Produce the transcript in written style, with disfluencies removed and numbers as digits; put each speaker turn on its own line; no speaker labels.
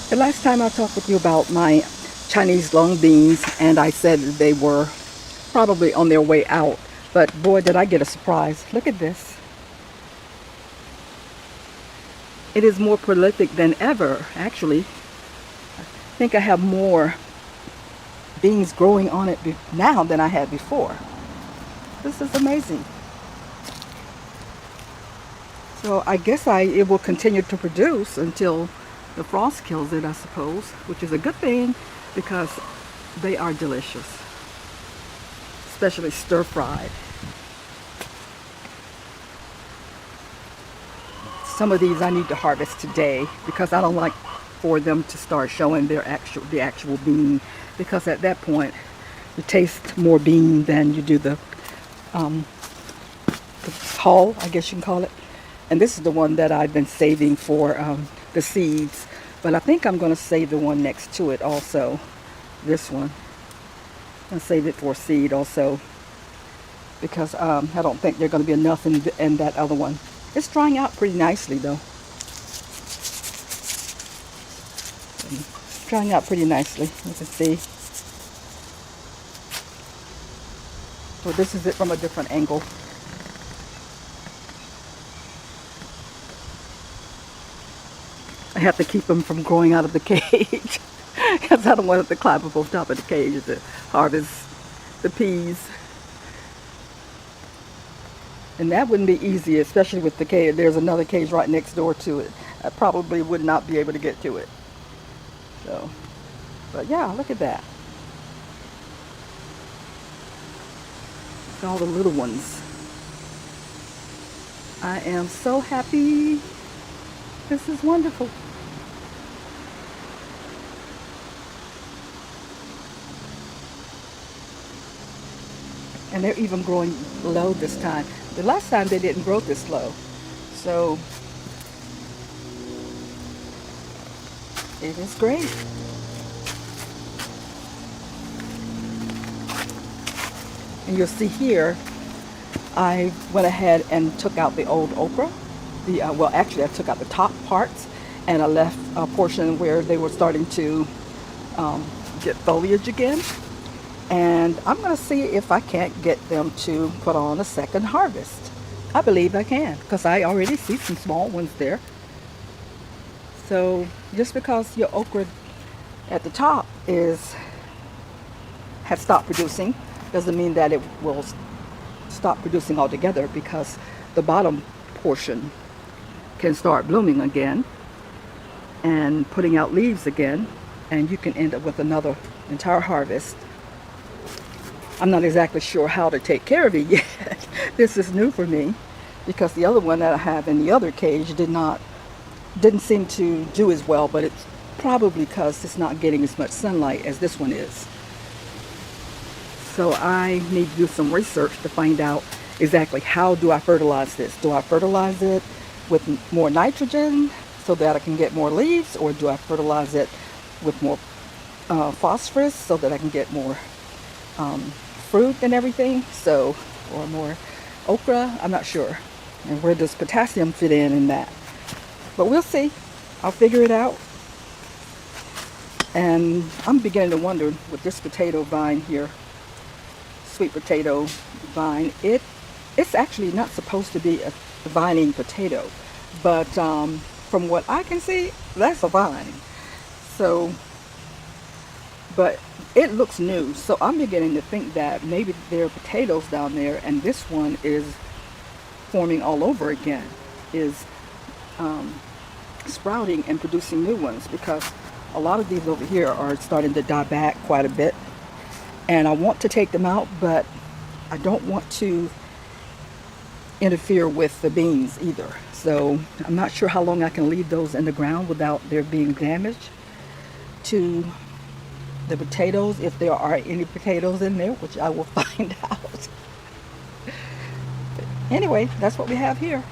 The last time I talked with you about my Chinese long beans, and I said that they were probably on their way out. But boy, did I get a surprise. Look at this. It is more prolific than ever, actually. I think I have more beans growing on it now than I had before. This is amazing. So I guess it will continue to produce until the frost kills it, I suppose, which is a good thing because they are delicious, especially stir-fried. Some of these I need to harvest today because I don't like for them to start showing the actual bean, because at that point you taste more bean than you do the hull, I guess you can call it. And this is the one that I've been saving for the seeds, but I think I'm going to save the one next to it also. This one, I'm going to save it for seed also, because I don't think there's going to be enough in that other one. It's drying out pretty nicely though. It's drying out pretty nicely, you can see. So this is it from a different angle. I have to keep them from growing out of the cage because I don't want it to climb up on top of the cage to harvest the peas. And that wouldn't be easy, especially with the cage. There's another cage right next door to it. I probably would not be able to get to it. So, but yeah, look at that. Look at all the little ones. I am so happy. This is wonderful. And they're even growing low this time. The last time they didn't grow this low. So it is great. And you'll see here, I went ahead and took out the old okra. Well, actually I took out the top parts and I left a portion where they were starting to get foliage again. And I'm going to see if I can't get them to put on a second harvest. I believe I can, because I already see some small ones there. So just because your okra at the top has stopped producing doesn't mean that it will stop producing altogether, because the bottom portion can start blooming again and putting out leaves again, and you can end up with another entire harvest. I'm not exactly sure how to take care of it yet. This is new for me, because the other one that I have in the other cage didn't seem to do as well, but it's probably because it's not getting as much sunlight as this one is. So I need to do some research to find out exactly how do I fertilize this. Do I fertilize it with more nitrogen so that I can get more leaves, or do I fertilize it with more phosphorus so that I can get more fruit and everything, or more okra? I'm not sure. And where does potassium fit in that? But we'll see. I'll figure it out. And I'm beginning to wonder with this potato vine here, sweet potato vine, it's actually not supposed to be a vining potato, but from what I can see, that's a vine. So, but it looks new, so I'm beginning to think that maybe there are potatoes down there, and this one is forming all over again, is sprouting and producing new ones, because a lot of these over here are starting to die back quite a bit, and I want to take them out, but I don't want to interfere with the beans either. So I'm not sure how long I can leave those in the ground without there being damage to the potatoes, if there are any potatoes in there, which I will find out. But anyway, that's what we have here.